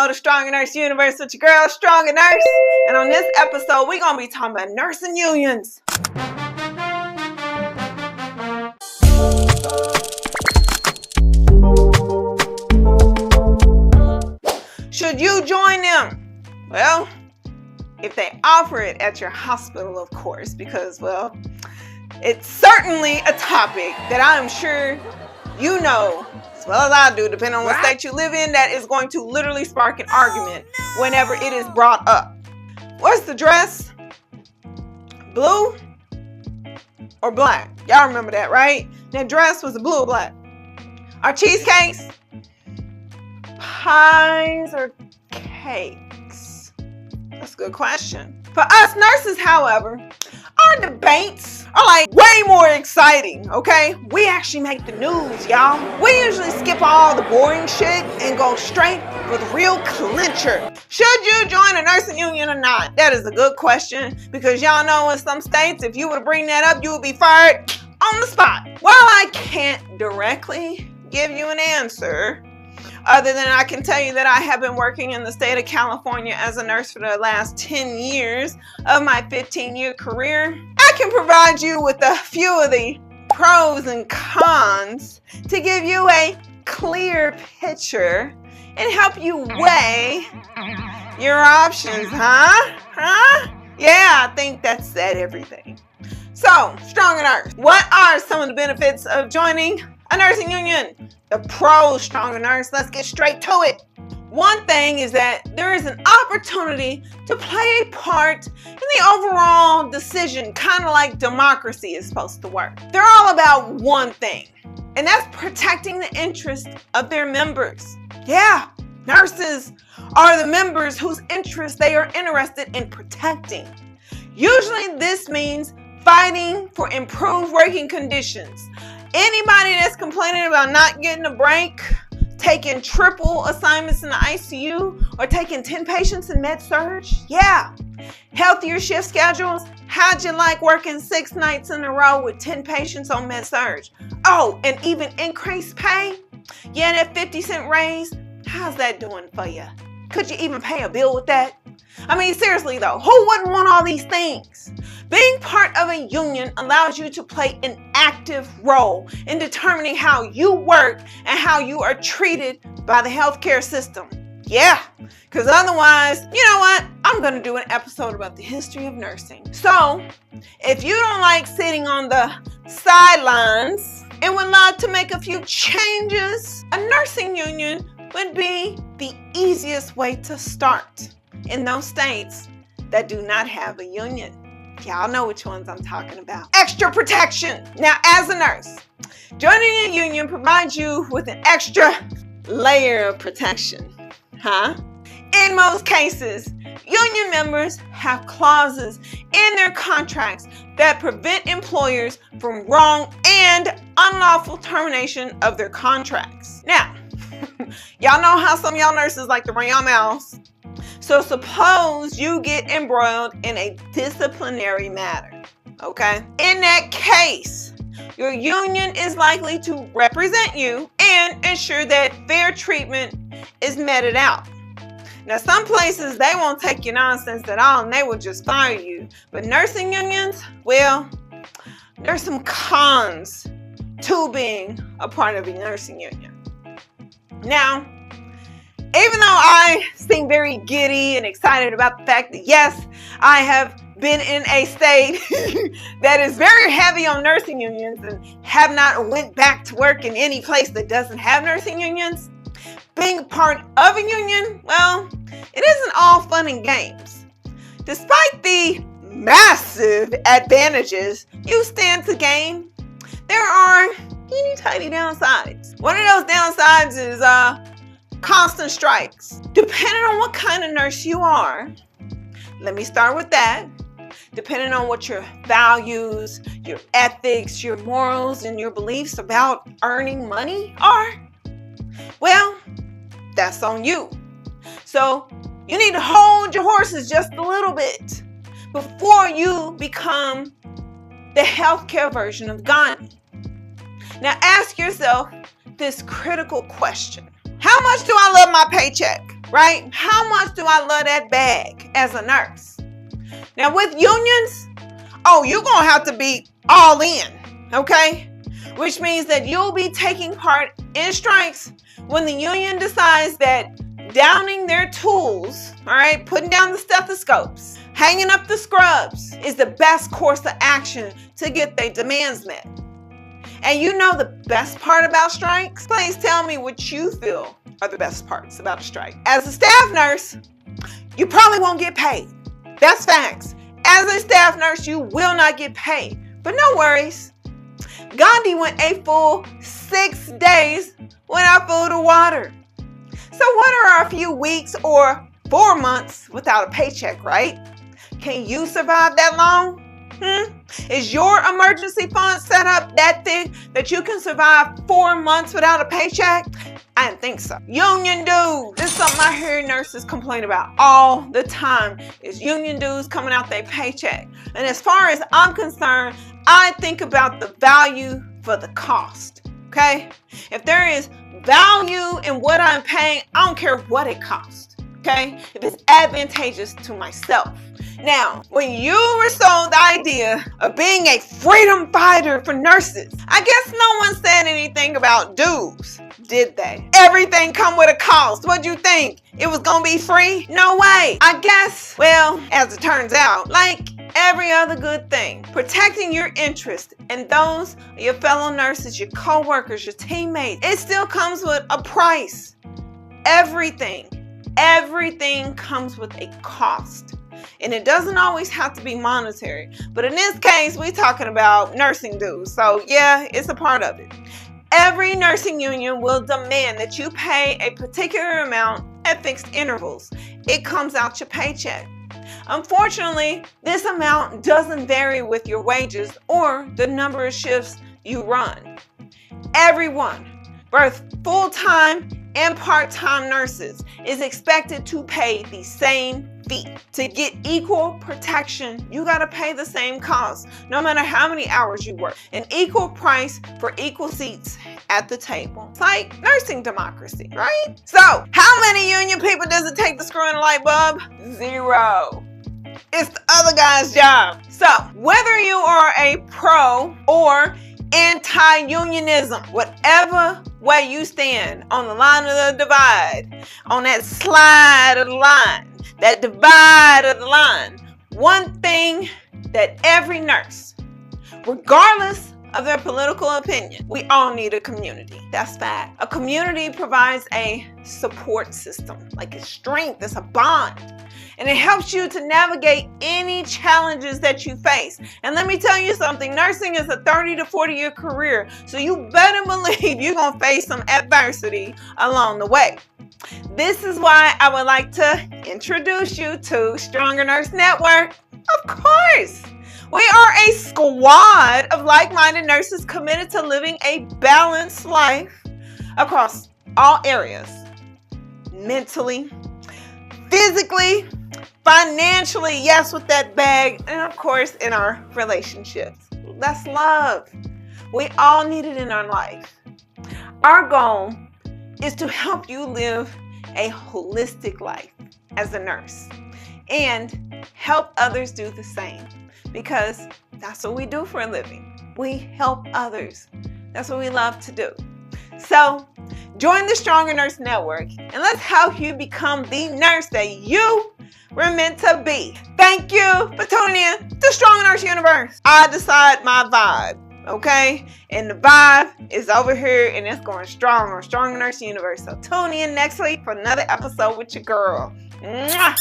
episode of Strong and Nurse Universe with your girl, Strong and Nurse. And on this episode, we're going to be talking about nursing unions. Should you join them? Well, if they offer it at your hospital, of course, because, well, it's certainly a topic that I'm sure you know as well as I do, depending on what state you live in, that is going to literally spark an argument whenever it is brought up. What's the dress? Blue or black? Y'all remember that, right? That dress was blue or black. Are cheesecakes pies or cakes? That's a good question. For us nurses, however, our debates are like way more exciting, okay? We actually make the news, y'all. We usually skip all the boring shit and go straight for the real clincher. Should you join a nursing union or not? That is a good question, because y'all know in some states, if you were to bring that up, you would be fired on the spot. While I can't directly give you an answer, other than I can tell you that I have been working in the state of California as a nurse for the last 10 years of my 15-year career, I can provide you with a few of the pros and cons to give you a clear picture and help you weigh your options, huh? Yeah, I think that said everything. So, Strong and Nurse, what are some of the benefits of joining a nursing union? The pros, Strong and Nurse, let's get straight to it. One thing is that there is an opportunity to play a part in the overall decision, kind of like democracy is supposed to work. They're all about one thing, and that's protecting the interests of their members. Yeah, nurses are the members whose interests they are interested in protecting. Usually this means fighting for improved working conditions. Anybody that's complaining about not getting a break, taking triple assignments in the ICU, or taking 10 patients in med-surg, yeah. Healthier shift schedules. How'd you like working 6 nights in a row with 10 patients on med-surg? Oh, and even increased pay? Yeah, that 50-cent raise, how's that doing for you? Could you even pay a bill with that? I mean, seriously though, who wouldn't want all these things? Being part of a union allows you to play an active role in determining how you work and how you are treated by the healthcare system. Yeah, because otherwise, you know what? I'm going to do an episode about the history of nursing. So, if you don't like sitting on the sidelines and would love to make a few changes, a nursing union would be the easiest way to start in those states that do not have a union. Y'all know which ones I'm talking about. Extra protection. Now, as a nurse, joining a union provides you with an extra layer of protection, In most cases, union members have clauses in their contracts that prevent employers from wrong and unlawful termination of their contracts. Now, y'all know how some of y'all nurses like to run your mouths. So suppose you get embroiled in a disciplinary matter, okay? In that case, your union is likely to represent you and ensure that fair treatment is meted out. Now, some places, they won't take your nonsense at all and they will just fire you. But nursing unions, well, there's some cons to being a part of a nursing union. Now, even though I seem very giddy and excited about the fact that, yes, I have been in a state that is very heavy on nursing unions and have not went back to work in any place that doesn't have nursing unions, being a part of a union, well, it isn't all fun and games. Despite the massive advantages you stand to gain, there are teeny tiny downsides. One of those downsides is constant strikes. Depending on what kind of nurse you are, let me start with that. Depending on what your values, your ethics, your morals, and your beliefs about earning money are, well, that's on you. So you need to hold your horses just a little bit before you become the healthcare version of Gandhi. Now ask yourself this critical question. How much do I love my paycheck? right? How much do I love that bag as a nurse? Now with unions, oh, you're going to have to be all in, okay? Which means that you'll be taking part in strikes when the union decides that downing their tools, all right, putting down the stethoscopes, hanging up the scrubs is the best course of action to get their demands met. And you know the best part about strikes? Please tell me what you feel are the best parts about a strike. As a staff nurse, you probably won't get paid. That's facts. As a staff nurse, you will not get paid. But no worries. Gandhi went a full 6 days without food or water. So what are a few weeks or 4 months without a paycheck, right? Can you survive that long? Is your emergency fund set up that thick that you can survive 4 months without a paycheck? I didn't think so. Union dues. This is something I hear nurses complain about all the time, is union dues coming out their paycheck. And as far as I'm concerned, I think about the value for the cost, okay? If there is value in what I'm paying, I don't care what it costs, okay? If it's advantageous to myself. Now, when you were sold the idea of being a freedom fighter for nurses, I guess no one said anything about dues, did they? Everything come with a cost. What'd you think? It was gonna be free? No way. I guess, well, as it turns out, like every other good thing, protecting your interest and those of your fellow nurses, your co-workers, your teammates, it still comes with a price. Everything comes with a cost. And it doesn't always have to be monetary. But in this case, we're talking about nursing dues. So yeah, it's a part of it. Every nursing union will demand that you pay a particular amount at fixed intervals. It comes out your paycheck. Unfortunately, this amount doesn't vary with your wages or the number of shifts you run. Everyone, both full-time and part-time nurses, is expected to pay the same fee. To get equal protection, you gotta pay the same cost, no matter how many hours you work. An equal price for equal seats at the table. It's like nursing democracy, right? So, how many union people does it take to screw in a light bulb? 0. It's the other guy's job. So, whether you are a pro or anti-unionism, whatever way you stand on the line of the divide, on that slide of the line, that divide of the line, one thing that every nurse, regardless of their political opinion, we all need a community. That's fact. A community provides a support system, like a strength, it's a bond. And it helps you to navigate any challenges that you face. And let me tell you something, nursing is a 30 to 40 year career. So you better believe you're gonna face some adversity along the way. This is why I would like to introduce you to Stronger Nurse Network. Of course, we are a squad of like-minded nurses committed to living a balanced life across all areas. Mentally, physically, financially, yes, with that bag, and of course in our relationships. That's love. We all need it in our life. Our goal is to help you live a holistic life as a nurse and help others do the same, because that's what we do for a living. We help others. That's what we love to do. So join the Stronger Nurse Network and let's help you become the nurse that you were meant to be. Thank you for tuning in to Stronger Nurse Universe. I decide my vibe, okay? And the vibe is over here and it's going strong on Stronger Nurse Universe. So tune in next week for another episode with your girl. Mwah!